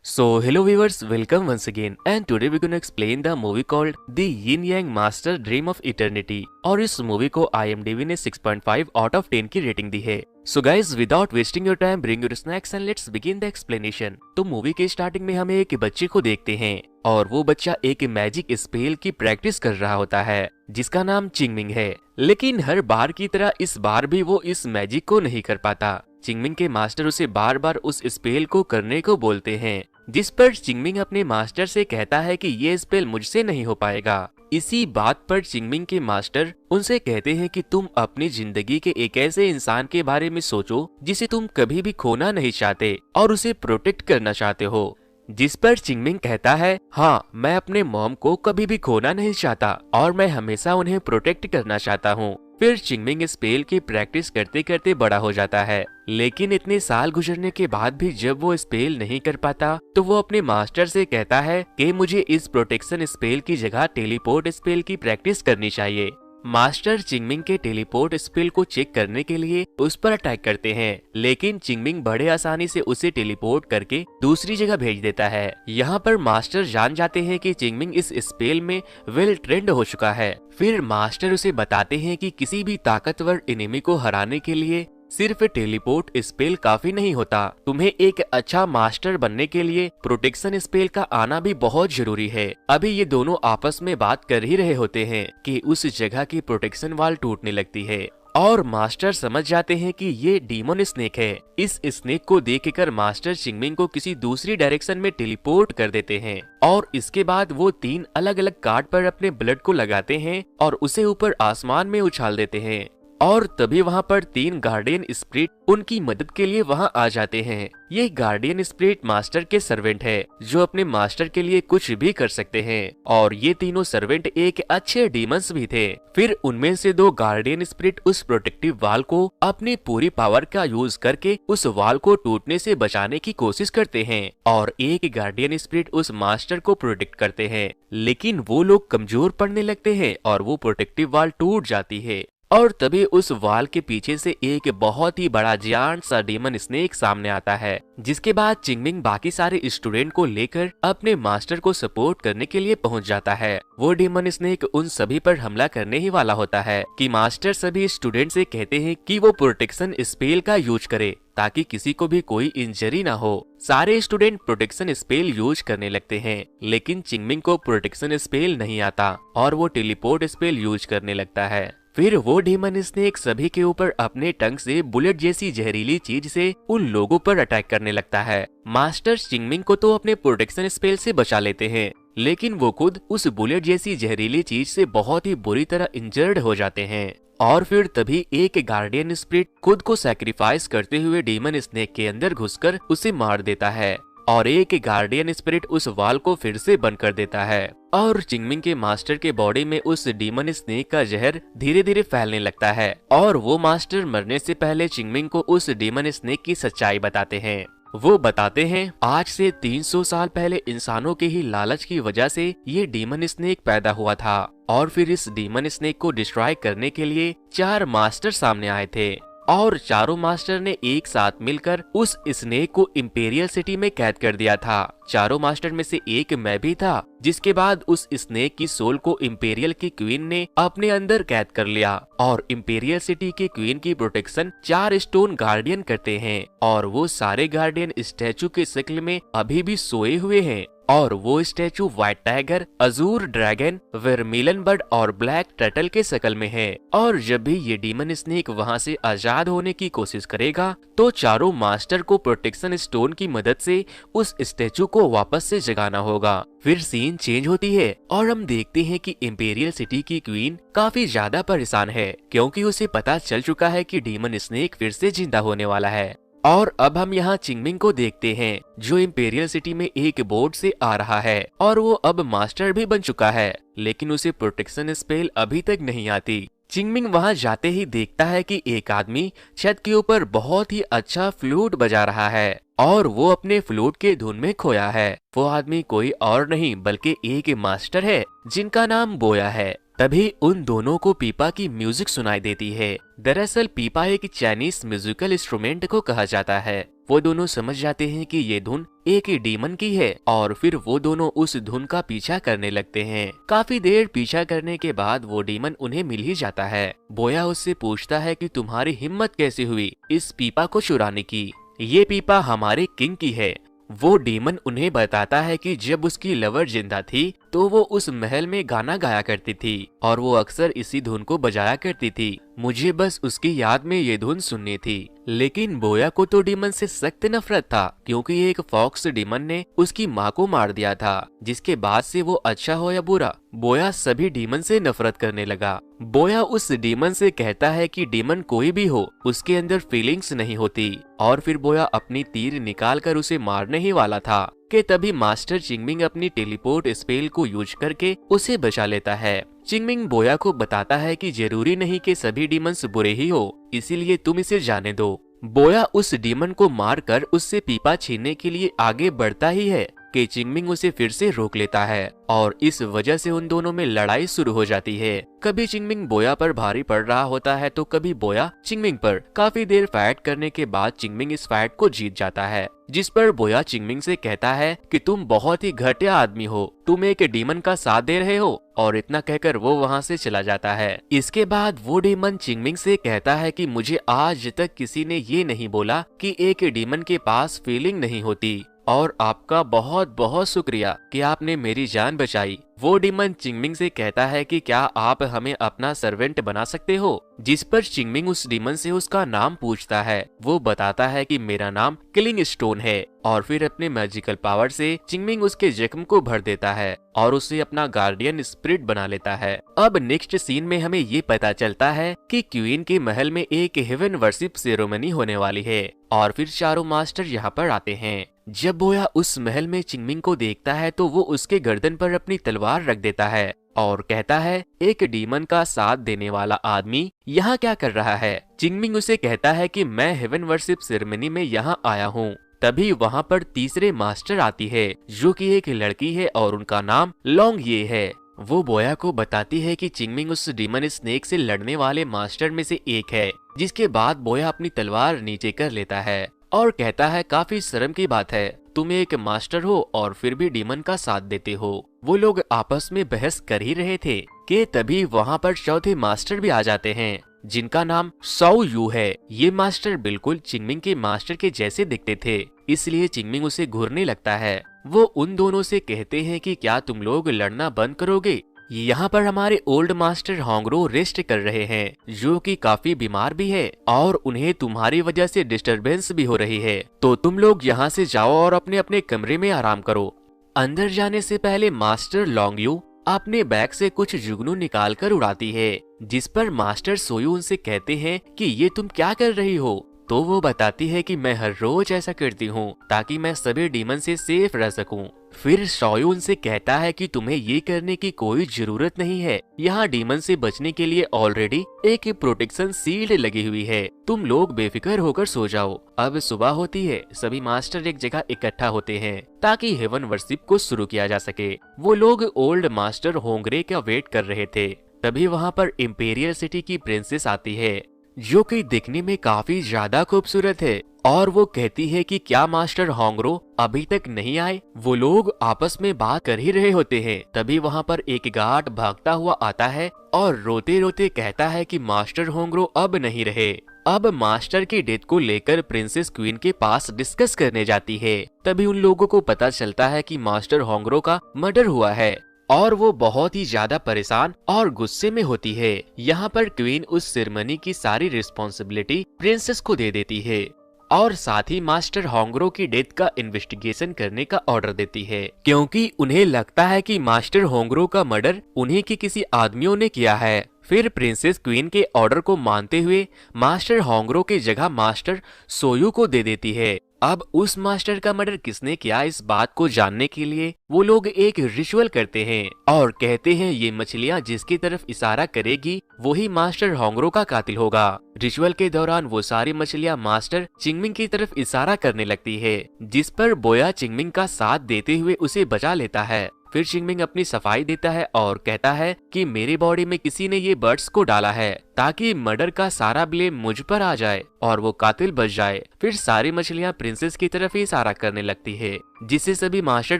So, hello viewers, welcome once again. And today we're gonna explain the movie called The Yin Yang Master Dream of Eternity. और इस movie को IMDb ने 6.5 out of 10 की rating दी है. So guys, without wasting your time, bring your snacks and let's begin the explanation. तो movie के starting में हमें एक बच्चे को देखते हैं और वो बच्चा एक मैजिक स्पेल की प्रैक्टिस कर रहा होता है जिसका नाम चिंगमिंग है. लेकिन हर बार की तरह इस बार भी वो इस मैजिक को नहीं कर पाता. चिंगमिंग के मास्टर उसे बार बार उस स्पेल को करने को बोलते हैं, जिस पर चिंगमिंग अपने मास्टर से कहता है कि ये स्पेल मुझसे नहीं हो पाएगा. इसी बात पर चिंगमिंग के मास्टर उनसे कहते हैं कि तुम अपनी जिंदगी के एक ऐसे इंसान के बारे में सोचो जिसे तुम कभी भी खोना नहीं चाहते और उसे प्रोटेक्ट करना चाहते हो. जिस पर चिंगमिंग कहता है, हाँ, मैं अपने मॉम को कभी भी खोना नहीं चाहता और मैं हमेशा उन्हें प्रोटेक्ट करना चाहता हूँ. फिर चिंगमिंग स्पेल की प्रैक्टिस करते करते बड़ा हो जाता है, लेकिन इतने साल गुजरने के बाद भी जब वो स्पेल नहीं कर पाता तो वो अपने मास्टर से कहता है कि मुझे इस प्रोटेक्शन स्पेल की जगह टेलीपोर्ट स्पेल की प्रैक्टिस करनी चाहिए. मास्टर चिंगमिंग के टेलीपोर्ट स्पेल को चेक करने के लिए उस पर अटैक करते हैं, लेकिन चिंगमिंग बड़े आसानी से उसे टेलीपोर्ट करके दूसरी जगह भेज देता है. यहाँ पर मास्टर जान जाते हैं कि चिंगमिंग इस स्पेल में वेल ट्रेंड हो चुका है. फिर मास्टर उसे बताते हैं कि किसी भी ताकतवर एनिमी को हराने के लिए सिर्फ टेलीपोर्ट स्पेल काफी नहीं होता. तुम्हें एक अच्छा मास्टर बनने के लिए प्रोटेक्शन स्पेल का आना भी बहुत जरूरी है. अभी ये दोनों आपस में बात कर ही रहे होते हैं कि उस जगह की प्रोटेक्शन वॉल टूटने लगती है और मास्टर समझ जाते हैं कि ये डीमन स्नेक है. इस स्नेक को देखकर मास्टर चिंगमिंग को किसी दूसरी डायरेक्शन में टेलीपोर्ट कर देते हैं और इसके बाद वो 3 अलग अलग कार्ड पर अपने ब्लड को लगाते हैं और उसे ऊपर आसमान में उछाल देते हैं. और तभी वहां पर 3 गार्डियन स्पिरिट उनकी मदद के लिए वहां आ जाते हैं. ये गार्डियन स्पिरिट मास्टर के सर्वेंट है जो अपने मास्टर के लिए कुछ भी कर सकते हैं और ये तीनों सर्वेंट एक अच्छे डीमंस भी थे. फिर उनमें से 2 गार्डियन स्पिरिट उस प्रोटेक्टिव वॉल को अपनी पूरी पावर का यूज करके उस वॉल को टूटने से बचाने की कोशिश करते हैं और एक गार्डियन स्पिरिट उस मास्टर को प्रोटेक्ट करते हैं. लेकिन वो लोग कमजोर पड़ने लगते हैं और वो प्रोटेक्टिव वॉल टूट जाती है और तभी उस वॉल के पीछे से एक बहुत ही बड़ा जायंट सा डीमन स्नेक सामने आता है. जिसके बाद चिंगमिंग बाकी सारे स्टूडेंट को लेकर अपने मास्टर को सपोर्ट करने के लिए पहुंच जाता है. वो डीमन स्नेक उन सभी पर हमला करने ही वाला होता है कि मास्टर सभी स्टूडेंट से कहते हैं कि वो प्रोटेक्शन स्पेल का यूज करे ताकि किसी को भी कोई इंजरी ना हो. सारे स्टूडेंट प्रोटेक्शन स्पेल यूज करने लगते हैं, लेकिन चिंगमिंग को प्रोटेक्शन स्पेल नहीं आता और वो टेलीपोर्ट स्पेल यूज करने लगता है. फिर वो डीमन स्नेक सभी के ऊपर अपने टंग से बुलेट जैसी जहरीली चीज से उन लोगों पर अटैक करने लगता है. मास्टर चिंगमिंग को तो अपने प्रोटेक्शन स्पेल से बचा लेते हैं, लेकिन वो खुद उस बुलेट जैसी जहरीली चीज से बहुत ही बुरी तरह इंजर्ड हो जाते हैं. और फिर तभी एक गार्डियन स्पिरिट खुद को सैक्रिफाइस करते हुए डीमन स्नेक के अंदर घुसकर उसे मार देता है और एक गार्डियन स्पिरिट उस वॉल को फिर से बंद कर देता है और चिंगमिंग के मास्टर के बॉडी में उस डीमन स्नेक का जहर धीरे धीरे फैलने लगता है और वो मास्टर मरने से पहले चिंगमिंग को उस डीमन स्नेक की सच्चाई बताते हैं. वो बताते हैं, आज से 300 साल पहले इंसानों के ही लालच की वजह से ये डीमन स्नेक पैदा हुआ था और फिर इस डीमन स्नेक को डिस्ट्रॉय करने के लिए 4 मास्टर सामने आए थे और चारों मास्टर ने एक साथ मिलकर उस स्नेक को इंपीरियल सिटी में कैद कर दिया था. चारों मास्टर में से एक मैं भी था, जिसके बाद उस स्नेक की सोल को इंपीरियल की क्वीन ने अपने अंदर कैद कर लिया और इंपीरियल सिटी की क्वीन की प्रोटेक्शन 4 स्टोन गार्डियन करते हैं और वो सारे गार्डियन स्टैचू के शक्ल में अभी भी सोए हुए हैं और वो statue white tiger, azure dragon, vermilion bird और ब्लैक टर्टल के शक्ल में है. और जब भी ये डीमन स्नेक वहाँ से आजाद होने की कोशिश करेगा तो चारों मास्टर को प्रोटेक्शन स्टोन की मदद से उस स्टैचू को वापस से जगाना होगा. फिर सीन चेंज होती है और हम देखते हैं कि इंपीरियल सिटी की क्वीन काफी ज्यादा परेशान है क्योंकि उसे पता चल चुका है कि डीमन स्नेक फिर से जिंदा होने वाला है. और अब हम यहाँ चिंगमिंग को देखते हैं जो इंपीरियल सिटी में एक बोट से आ रहा है और वो अब मास्टर भी बन चुका है, लेकिन उसे प्रोटेक्शन स्पेल अभी तक नहीं आती. चिंगमिंग वहां जाते ही देखता है कि एक आदमी छत के ऊपर बहुत ही अच्छा फ्लूट बजा रहा है और वो अपने फ्लूट के धुन में खोया है. वो आदमी कोई और नहीं बल्कि एक मास्टर है जिनका नाम बोया है. तभी उन दोनों को पीपा की म्यूजिक सुनाई देती है। दरअसल पीपा एक चाइनीज म्यूजिकल इंस्ट्रूमेंट को कहा जाता है। वो दोनों समझ जाते हैं कि ये धुन एक डीमन की है और फिर वो दोनों उस धुन का पीछा करने लगते हैं। काफी देर पीछा करने के बाद वो डीमन उन्हें मिल ही जाता है। बोया उससे पूछता है कि तुम्हारी हिम्मत कैसे हुई इस पीपा को चुराने की, ये पीपा हमारे किंग की है। वो डीमन उन्हें बताता है कि जब उसकी लवर जिंदा थी तो वो उस महल में गाना गाया करती थी और वो अक्सर इसी धुन को बजाया करती थी। मुझे बस उसकी याद में ये धुन सुननी थी। लेकिन बोया को तो डीमन से सख्त नफरत था, क्योंकि एक फॉक्स डीमन ने उसकी माँ को मार दिया था, जिसके बाद से वो अच्छा हो या बुरा, बोया सभी डीमन से नफरत करने लगा। बोया उस डीमन से कहता है कि डीमन कोई भी हो, उसके अंदर फीलिंग्स नहीं होती, और फिर बोया अपनी तीर निकाल कर उसे मारने ही वाला था कि तभी मास्टर चिंगमिंग अपनी टेलीपोर्ट स्पेल को यूज करके उसे बचा लेता है। चिंगमिंग बोया को बताता है कि जरूरी नहीं कि सभी डीमंस बुरे ही हो, इसीलिए तुम इसे जाने दो। बोया उस डीमन को मारकर उससे पीपा छीनने के लिए आगे बढ़ता ही है कि चिंगमिंग उसे फिर से रोक लेता है और इस वजह से उन दोनों में लड़ाई शुरू हो जाती है। कभी चिंगमिंग बोया पर भारी पड़ रहा होता है तो कभी बोया चिंगमिंग पर। काफी देर फाइट करने के बाद चिंगमिंग इस फाइट को जीत जाता है, जिस पर बोया चिंगमिंग से कहता है कि तुम बहुत ही घटिया आदमी हो, तुम एक डीमन का साथ दे रहे हो, और इतना कहकर वो वहाँ से चला जाता है। इसके बाद वो डीमन चिंगमिंग से कहता है कि मुझे आज तक किसी ने ये नहीं बोला कि एक डीमन के पास फीलिंग नहीं होती, और आपका बहुत बहुत शुक्रिया कि आपने मेरी जान बचाई। वो डीमन चिंगमिंग से कहता है कि क्या आप हमें अपना सर्वेंट बना सकते हो, जिस पर चिंगमिंग उस डीमन से उसका नाम पूछता है। वो बताता है कि मेरा नाम किलिंग स्टोन है, और फिर अपने मैजिकल पावर से चिंगमिंग उसके जख्म को भर देता है और उसे अपना गार्डियन स्पिरिट बना लेता है। अब नेक्स्ट सीन में हमें ये पता चलता है कि क्वीन के महल में एक हेवन वर्शिप सेरेमनी होने वाली है और फिर चारों मास्टर यहाँ पर आते हैं। जब बोया उस महल में चिंगमिंग को देखता है तो वो उसके गर्दन पर अपनी तलवार रख देता है और कहता है एक डीमन का साथ देने वाला आदमी यहाँ क्या कर रहा है। चिंगमिंग उसे कहता है कि मैं हेवन वर्शिप सेरेमनी में यहाँ आया हूँ। तभी वहाँ पर तीसरे मास्टर आती है जो कि एक लड़की है और उनका नाम लॉन्ग ये है। वो बोया को बताती है कि चिंगमिंग उस डीमन स्नेक से लड़ने वाले मास्टर में से एक है, जिसके बाद बोया अपनी तलवार नीचे कर लेता है और कहता है काफी शर्म की बात है, तुम एक मास्टर हो और फिर भी डीमन का साथ देते हो। वो लोग आपस में बहस कर ही रहे थे कि तभी वहाँ पर चौथे मास्टर भी आ जाते हैं, जिनका नाम साओ यू है। ये मास्टर बिल्कुल चिंगमिंग के मास्टर के जैसे दिखते थे, इसलिए चिंगमिंग उसे घूरने लगता है। वो उन दोनों से कहते हैं कि क्या तुम लोग लड़ना बंद करोगे। यहाँ पर हमारे ओल्ड मास्टर होंगरो रेस्ट कर रहे हैं, जो कि काफी बीमार भी है और उन्हें तुम्हारी वजह से डिस्टरबेंस भी हो रही है, तो तुम लोग यहाँ से जाओ और अपने अपने कमरे में आराम करो। अंदर जाने से पहले मास्टर लॉन्गयू अपने बैग से कुछ जुगनू निकाल कर उड़ाती है, जिस पर मास्टर सोयू उनसे कहते हैं कि ये तुम क्या कर रही हो। तो वो बताती है कि मैं हर रोज ऐसा करती हूँ ताकि मैं सभी डीमन से सेफ रह सकूं। फिर सोयू उनसे कहता है कि तुम्हें ये करने की कोई जरूरत नहीं है, यहाँ डीमन से बचने के लिए ऑलरेडी एक प्रोटेक्शन शील्ड लगी हुई है, तुम लोग बेफिक्र होकर सो जाओ। अब सुबह होती है, सभी मास्टर एक जगह इकट्ठा होते हैं ताकि हेवन वर्शिप को शुरू किया जा सके। वो लोग ओल्ड मास्टर होंगरे का वेट कर रहे थे। तभी वहाँ पर इंपीरियल सिटी की प्रिंसेस आती है, जो कि दिखने में काफी ज्यादा खूबसूरत है, और वो कहती है कि क्या मास्टर होंगरो अभी तक नहीं आए। वो लोग आपस में बात कर ही रहे होते हैं। तभी वहाँ पर एक गार्ड भागता हुआ आता है और रोते रोते कहता है कि मास्टर होंगरो अब नहीं रहे। अब मास्टर की डेथ को लेकर प्रिंसेस क्वीन के पास डिस्कस करने जाती है। तभी उन लोगों को पता चलता है कि मास्टर होंगरो का मर्डर हुआ है और वो बहुत ही ज्यादा परेशान और गुस्से में होती है। यहाँ पर क्वीन उस सेरेमनी की सारी रिस्पॉन्सिबिलिटी प्रिंसेस को दे देती है और साथ ही मास्टर होंगरो की डेथ का इन्वेस्टिगेशन करने का ऑर्डर देती है, क्योंकि उन्हें लगता है कि मास्टर होंगरो का मर्डर उन्हीं के किसी आदमियों ने किया है। फिर प्रिंसेस क्वीन के ऑर्डर को मानते हुए मास्टर होंगरो की जगह मास्टर सोयू को दे देती है। अब उस मास्टर का मर्डर किसने किया, इस बात को जानने के लिए वो लोग एक रिचुअल करते हैं और कहते हैं ये मछलियाँ जिसकी तरफ इशारा करेगी वही मास्टर होंगरो का कातिल होगा। रिचुअल के दौरान वो सारी मछलियाँ मास्टर चिंगमिंग की तरफ इशारा करने लगती है, जिस पर बोया चिंगमिंग का साथ देते हुए उसे बचा लेता है। फिर चिंगमिंग अपनी सफाई देता है और कहता है कि मेरी बॉडी में किसी ने ये बर्ड्स को डाला है ताकि मर्डर का सारा ब्लेम मुझ पर आ जाए और वो कातिल बच जाए। फिर सारी मछलियां प्रिंसेस की तरफ ही इशारा करने लगती है, जिससे सभी मास्टर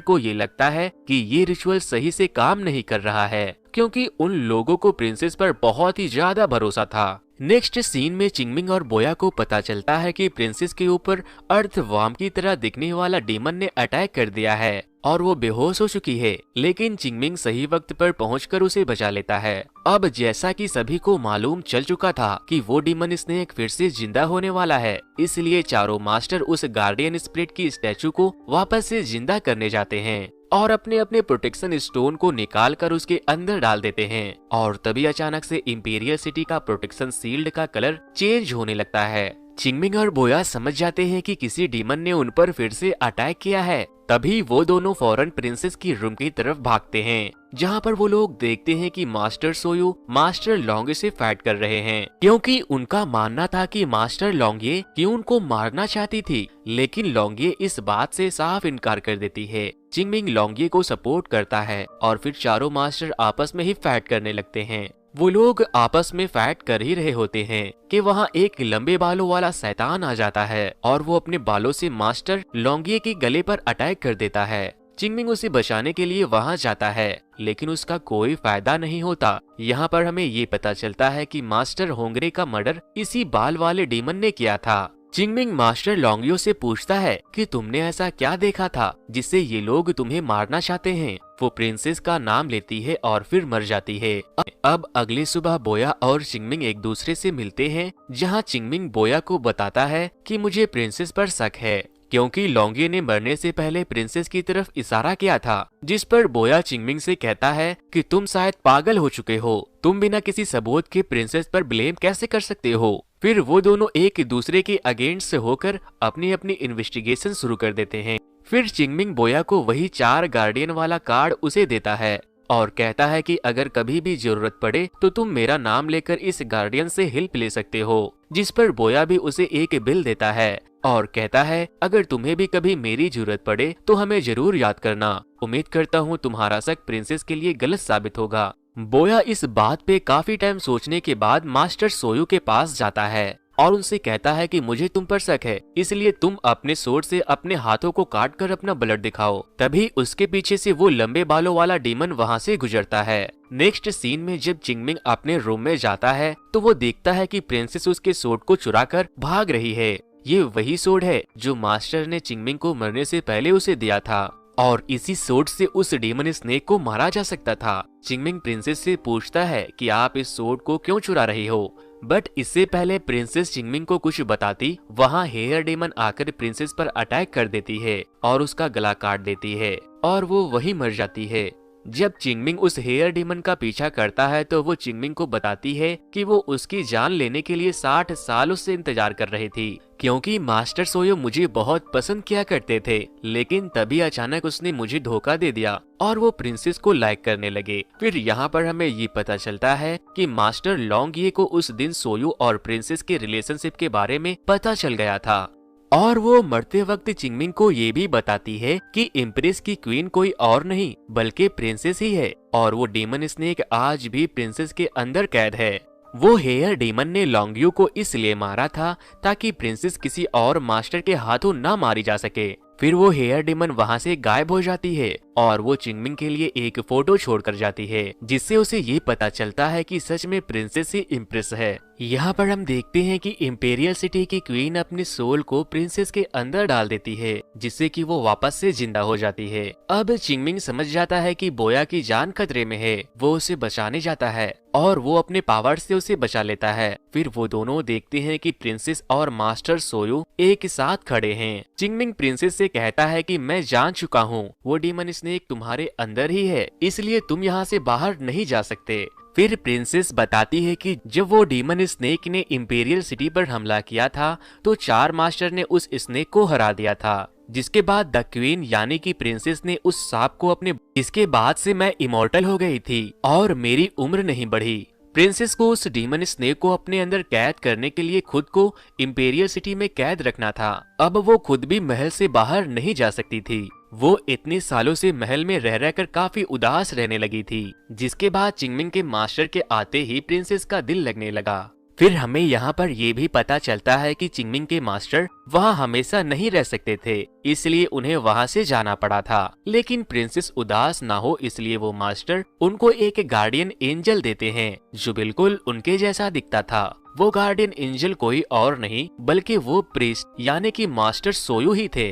को ये लगता है कि ये रिचुअल सही से काम नहीं कर रहा है, क्योंकि उन लोगों को प्रिंसेस पर बहुत ही ज्यादा भरोसा था। नेक्स्ट सीन में चिंगमिंग और बोया को पता चलता है कि प्रिंसेस के ऊपर अर्थवर्म की तरह दिखने वाला डीमन ने अटैक कर दिया है और वो बेहोश हो चुकी है, लेकिन चिंगमिंग सही वक्त पर पहुंचकर उसे बचा लेता है। अब जैसा कि सभी को मालूम चल चुका था कि वो डीमन स्नेक फिर से जिंदा होने वाला है, इसलिए चारों मास्टर उस गार्डियन स्पिरिट की स्टैचू को वापस से जिंदा करने जाते हैं और अपने अपने प्रोटेक्शन स्टोन को निकाल कर उसके अंदर डाल देते हैं। और तभी अचानक से इंपीरियल सिटी का प्रोटेक्शन शील्ड का कलर चेंज होने लगता है। चिंगमिंग और बोया समझ जाते हैं कि किसी डीमन ने उन पर फिर से अटैक किया है। तभी वो दोनों फौरन प्रिंसेस की रूम की तरफ भागते हैं, जहाँ पर वो लोग देखते हैं कि मास्टर सोयू मास्टर लॉन्गे से फाइट कर रहे हैं, क्योंकि उनका मानना था कि मास्टर लॉन्गे क्यों उनको मारना चाहती थी, लेकिन लॉन्गे इस बात से साफ इनकार कर देती है। चिंगमिंग लॉन्गे को सपोर्ट करता है और फिर चारों मास्टर आपस में ही फाइट करने लगते हैं। वो लोग आपस में फाइट कर ही रहे होते हैं कि वहाँ एक लंबे बालों वाला शैतान आ जाता है और वो अपने बालों से मास्टर लॉन्गिए के गले पर अटैक कर देता है। चिंगमिंग उसे बचाने के लिए वहाँ जाता है, लेकिन उसका कोई फायदा नहीं होता। यहाँ पर हमें ये पता चलता है कि मास्टर होंगरे का मर्डर इसी बाल वाले डीमन ने किया था। चिंगमिंग मास्टर लॉन्गियो से पूछता है कि तुमने ऐसा क्या देखा था जिससे ये लोग तुम्हें मारना चाहते हैं। वो प्रिंसेस का नाम लेती है और फिर मर जाती है। अब अगली सुबह बोया और चिंगमिंग एक दूसरे से मिलते हैं, जहाँ चिंगमिंग बोया को बताता है कि मुझे प्रिंसेस पर शक है, क्योंकि लॉन्गियो ने मरने से पहले प्रिंसेस की तरफ इशारा किया था, जिस पर बोया चिंगमिंग से कहता है कि तुम शायद पागल हो चुके हो, तुम बिना किसी सबूत के प्रिंसेस पर ब्लेम कैसे कर सकते हो। फिर वो दोनों एक दूसरे के अगेंस्ट होकर अपनी अपनी इन्वेस्टिगेशन शुरू कर देते हैं। फिर चिंगमिंग बोया को वही 4 गार्डियन वाला कार्ड उसे देता है और कहता है कि अगर कभी भी जरूरत पड़े तो तुम मेरा नाम लेकर इस गार्डियन से हेल्प ले सकते हो, जिस पर बोया भी उसे एक बिल देता है और कहता है अगर तुम्हें भी कभी मेरी जरूरत पड़े तो हमें जरूर याद करना। उम्मीद करता हूँ तुम्हारा शक प्रिंसेस के लिए गलत साबित होगा। बोया इस बात पे काफी टाइम सोचने के बाद मास्टर सोयू के पास जाता है और उनसे कहता है कि मुझे तुम पर शक है, इसलिए तुम अपने सोर्ड से अपने हाथों को काट कर अपना ब्लड दिखाओ। तभी उसके पीछे से वो लंबे बालों वाला डीमन वहाँ से गुजरता है। नेक्स्ट सीन में जब चिंगमिंग अपने रूम में जाता है तो वो देखता है कि प्रिंसेस उसके सोर्ड को चुरा कर भाग रही है। ये वही सोर्ड है जो मास्टर ने चिंगमिंग को मरने से पहले उसे दिया था और इसी सोर्ड से उस डीमन स्नेक को मारा जा सकता था। चिंगमिंग प्रिंसेस से पूछता है कि आप इस सोर्ड को क्यों चुरा रही हो, बट इससे पहले प्रिंसेस चिंगमिंग को कुछ बताती, वहाँ हेयर डीमन आकर प्रिंसेस पर अटैक कर देती है और उसका गला काट देती है और वो वहीं मर जाती है। जब चिंगमिंग उस हेयर डीमन का पीछा करता है तो वो चिंगमिंग को बताती है कि वो उसकी जान लेने के लिए 60 साल उससे इंतजार कर रही थी, क्योंकि मास्टर सोयो मुझे बहुत पसंद किया करते थे, लेकिन तभी अचानक उसने मुझे धोखा दे दिया और वो प्रिंसेस को लाइक करने लगे। फिर यहाँ पर हमें ये पता चलता है कि मास्टर लॉन्गिए को उस दिन सोयो और प्रिंसेस के रिलेशनशिप के बारे में पता चल गया था और वो मरते वक्त चिंगमिंग को ये भी बताती है कि इम्प्रेस की क्वीन कोई और नहीं बल्कि प्रिंसेस ही है और वो डीमन स्नेक आज भी प्रिंसेस के अंदर कैद है। वो हेयर डीमन ने लॉन्गियो को इसलिए मारा था ताकि प्रिंसेस किसी और मास्टर के हाथों न मारी जा सके। फिर वो हेयर डीमन वहाँ से गायब हो जाती है और वो चिंगमिंग के लिए एक फोटो छोड़कर जाती है, जिससे उसे ये पता चलता है कि सच में प्रिंसेस ही इम्प्रेस है। यहाँ पर हम देखते हैं कि इंपीरियल सिटी की क्वीन अपने सोल को प्रिंसेस के अंदर डाल देती है, जिससे कि वो वापस से जिंदा हो जाती है। अब चिंगमिंग समझ जाता है कि बोया की जान खतरे में है, वो उसे बचाने जाता है और वो अपने पावर से उसे बचा लेता है। फिर वो दोनों देखते हैं कि प्रिंसेस और मास्टर सोयू एक साथ खड़े हैं। चिंगमिंग प्रिंसेस से कहता है कि मैं जान चुका हूँ वो डीमन स्नेक तुम्हारे अंदर ही है, इसलिए तुम यहाँ से बाहर नहीं जा सकते। फिर प्रिंसेस बताती है कि जब वो डीमन स्नेक ने इंपीरियल सिटी पर हमला किया था तो 4 मास्टर ने उस स्नेक को हरा दिया था, जिसके बाद द क्वीन यानी कि प्रिंसेस ने उस सांप को अपने, इसके बाद से मैं इमॉर्टल हो गई थी और मेरी उम्र नहीं बढ़ी। प्रिंसेस को उस डीमन स्नेक को अपने अंदर कैद करने के लिए खुद को इंपीरियल सिटी में कैद रखना था। अब वो खुद भी महल से बाहर नहीं जा सकती थी। वो इतने सालों से महल में रह रहकर काफी उदास रहने लगी थी, जिसके बाद चिंगमिंग के मास्टर के आते ही प्रिंसेस का दिल लगने लगा। फिर हमें यहाँ पर ये भी पता चलता है कि चिंगमिंग के मास्टर वहाँ हमेशा नहीं रह सकते थे, इसलिए उन्हें वहाँ से जाना पड़ा था। लेकिन प्रिंसेस उदास ना हो इसलिए वो मास्टर उनको एक गार्डियन एंजल देते हैं जो बिल्कुल उनके जैसा दिखता था। वो गार्डियन एंजल कोई और नहीं बल्कि वो प्रीस्ट यानी कि मास्टर सोयू ही थे।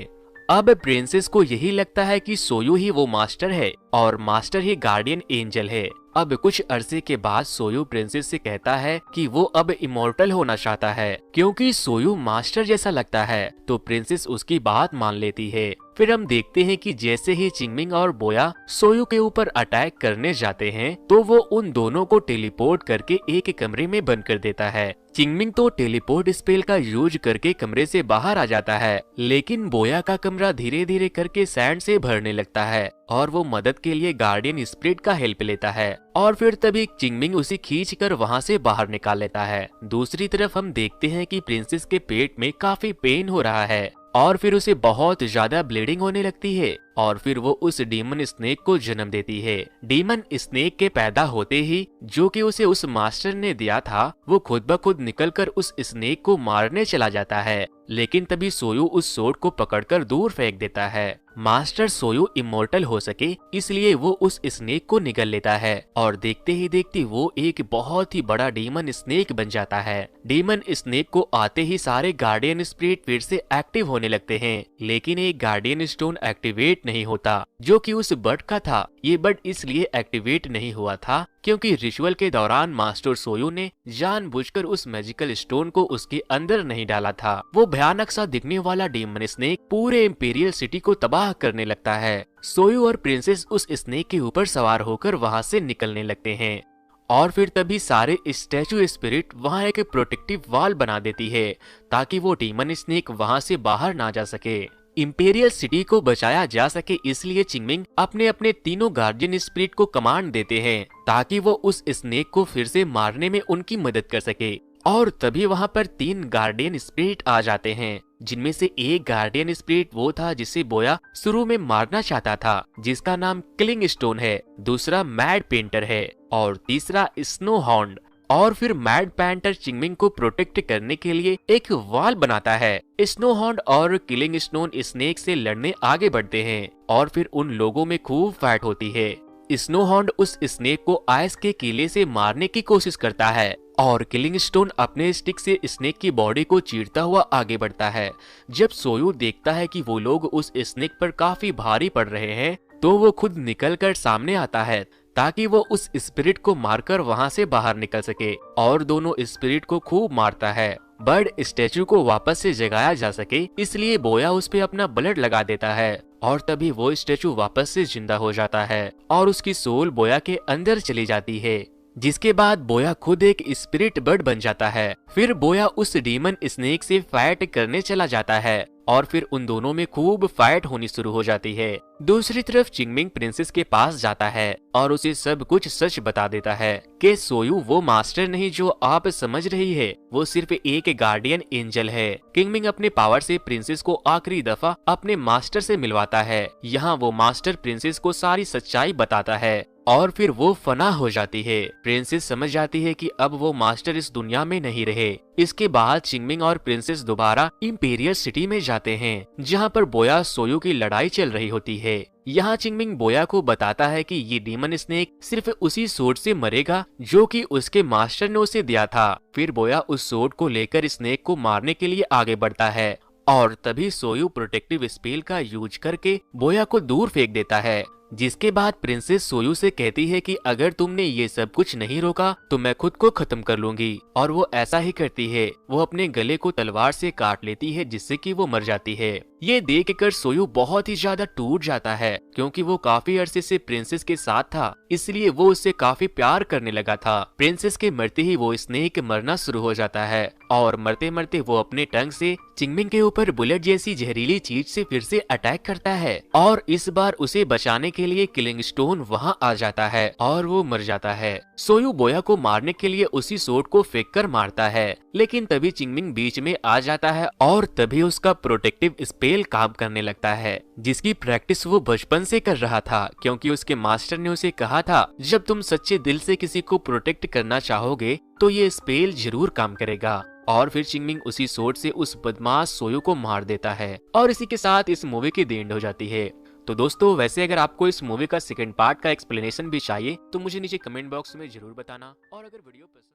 अब प्रिंसेस को यही लगता है कि सोयू ही वो मास्टर है और मास्टर ही गार्डियन एंजल है। अब कुछ अरसे के बाद सोयू प्रिंसेस से कहता है कि वो अब इमोर्टल होना चाहता है क्योंकि सोयू मास्टर जैसा लगता है, तो प्रिंसेस उसकी बात मान लेती है। फिर हम देखते हैं कि जैसे ही चिंगमिंग और बोया सोयू के ऊपर अटैक करने जाते हैं तो वो उन दोनों को टेलीपोर्ट करके एक कमरे में बंद कर देता है। चिंगमिंग तो टेलीपोर्ट स्पेल का यूज करके कमरे से बाहर आ जाता है, लेकिन बोया का कमरा धीरे धीरे करके सैंड से भरने लगता है और वो मदद के लिए गार्डियन स्पिरिट का हेल्प लेता है और फिर तभी चिंगमिंग उसे खींच कर वहाँ से बाहर निकाल लेता है। दूसरी तरफ हम देखते हैं कि प्रिंसेस के पेट में काफी पेन हो रहा है और फिर उसे बहुत ज्यादा ब्लीडिंग होने लगती है और फिर वो उस डीमन स्नेक को जन्म देती है। डीमन स्नेक के पैदा होते ही जो कि उसे उस मास्टर ने दिया था वो खुद ब खुद निकलकर उस स्नेक को मारने चला जाता है, लेकिन तभी सोयू उस सोर्ड को पकड़कर दूर फेंक देता है। मास्टर सोयू इमोर्टल हो सके इसलिए वो उस स्नेक को निगल लेता है और देखते ही देखते वो एक बहुत ही बड़ा डीमन स्नेक बन जाता है। डीमन स्नेक को आते ही सारे गार्डियन स्पिरिट फिर से एक्टिव होने लगते हैं, लेकिन एक गार्डियन स्टोन एक्टिवेट नहीं होता जो कि उस बर्ड का था। ये बर्ड इसलिए एक्टिवेट नहीं हुआ था क्योंकि रिचुअल के दौरान मास्टर सोयू ने जानबूझकर उस मैजिकल स्टोन को उसके अंदर नहीं डाला था। वो भयानक सा दिखने वाला डीमन स्नेक पूरे इंपीरियल सिटी को तबाह करने लगता है। सोयू और प्रिंसेस उस स्नेक के ऊपर सवार होकर वहाँ से निकलने लगते हैं और फिर तभी सारे स्टैचू स्पिरिट वहाँ एक प्रोटेक्टिव वॉल बना देती है ताकि वो डीमन स्नेक वहाँ से बाहर ना जा सके। इंपीरियल सिटी को बचाया जा सके इसलिए चिंगमिंग अपने अपने तीनों गार्डियन स्पिरिट को कमांड देते हैं ताकि वो उस स्नेक को फिर से मारने में उनकी मदद कर सके। और तभी वहाँ पर 3 गार्डियन स्पिरिट आ जाते हैं, जिनमें से एक गार्डियन स्पिरिट वो था जिसे बोया शुरू में मारना चाहता था, जिसका नाम किलिंग स्टोन है, दूसरा मैड पेंटर है और तीसरा स्नो हॉर्न। और फिर मैड पैंटर चिंगमिंग को प्रोटेक्ट करने के लिए एक वॉल बनाता है। स्नो हॉर्न और किलिंग स्टोन स्नेक से लड़ने आगे बढ़ते हैं और फिर उन लोगों में खूब फाइट होती है। स्नो हॉर्न उस स्नेक को आइस के किले से मारने की कोशिश करता है और किलिंग स्टोन अपने स्टिक से स्नेक की बॉडी को चीरता हुआ आगे बढ़ता है। जब सोयू देखता है कि वो लोग उस स्नेक पर काफी भारी पड़ रहे हैं तो वो खुद निकलकर सामने आता है ताकि वो उस स्पिरिट को मारकर वहां से बाहर निकल सके और दोनों स्पिरिट को खूब मारता है। बर्ड स्टैचू को वापस से जगाया जा सके इसलिए बोया उस पे अपना ब्लड लगा देता है और तभी वो स्टैचू वापस से जिंदा हो जाता है और उसकी सोल बोया के अंदर चली जाती है, जिसके बाद बोया खुद एक स्पिरिट बर्ड बन जाता है। फिर बोया उस डीमन स्नेक से फाइट करने चला जाता है और फिर उन दोनों में खूब फाइट होनी शुरू हो जाती है। दूसरी तरफ चिंगमिंग प्रिंसेस के पास जाता है और उसे सब कुछ सच बता देता है कि सोयू वो मास्टर नहीं जो आप समझ रही है, वो सिर्फ एक गार्डियन एंजल है। चिंगमिंग अपने पावर से प्रिंसेस को आखिरी दफा अपने मास्टर से मिलवाता है। यहाँ वो मास्टर प्रिंसेस को सारी सच्चाई बताता है और फिर वो फना हो जाती है। प्रिंसेस समझ जाती है कि अब वो मास्टर इस दुनिया में नहीं रहे। इसके बाद चिंगमिंग और प्रिंसेस दोबारा इंपीरियल सिटी में जाते हैं जहाँ पर बोया सोयू की लड़ाई चल रही होती है। यहाँ चिंगमिंग बोया को बताता है कि ये डीमन स्नेक सिर्फ उसी सोर्ड से मरेगा जो कि उसके मास्टर ने उसे दिया था। फिर बोया उस सोर्ड को लेकर स्नेक को मारने के लिए आगे बढ़ता है और तभी सोयू प्रोटेक्टिव स्पेल का यूज करके बोया को दूर फेंक देता है। जिसके बाद प्रिंसेस सोयू से कहती है कि अगर तुमने ये सब कुछ नहीं रोका तो मैं खुद को खत्म कर लूंगी, और वो ऐसा ही करती है। वो अपने गले को तलवार से काट लेती है जिससे कि वो मर जाती है। ये देखकर सोयू बहुत ही ज्यादा टूट जाता है क्योंकि वो काफी अरसे से प्रिंसेस के साथ था, इसलिए वो उससे काफी प्यार करने लगा था। प्रिंसेस के मरते ही वो स्नेक मरना शुरू हो जाता है और मरते मरते वो अपने टंग से चिंगमिंग के ऊपर बुलेट जैसी जहरीली चीज से फिर से अटैक करता है और इस बार उसे बचाने के लिए किलिंग स्टोन वहाँ आ जाता है और वो मर जाता है। सोयू बोया को मारने के लिए उसी सोट को फेंक कर मारता है, लेकिन तभी चिंगमिंग बीच में आ जाता है और तभी उसका प्रोटेक्टिव स्पेल काम करने लगता है, जिसकी प्रैक्टिस वो बचपन से कर रहा था, क्योंकि उसके मास्टर ने उसे कहा था जब तुम सच्चे दिल से किसी को प्रोटेक्ट करना चाहोगे तो ये स्पेल जरूर काम करेगा। और फिर चिंगमिंग उसी सोट से उस बदमाश सोयू को मार देता है और इसी के साथ इस मूवी की द एंड हो जाती है। तो दोस्तों, वैसे अगर आपको इस मूवी का सेकंड पार्ट का एक्सप्लेनेशन भी चाहिए तो मुझे नीचे कमेंट बॉक्स में जरूर बताना, और अगर वीडियो पसंद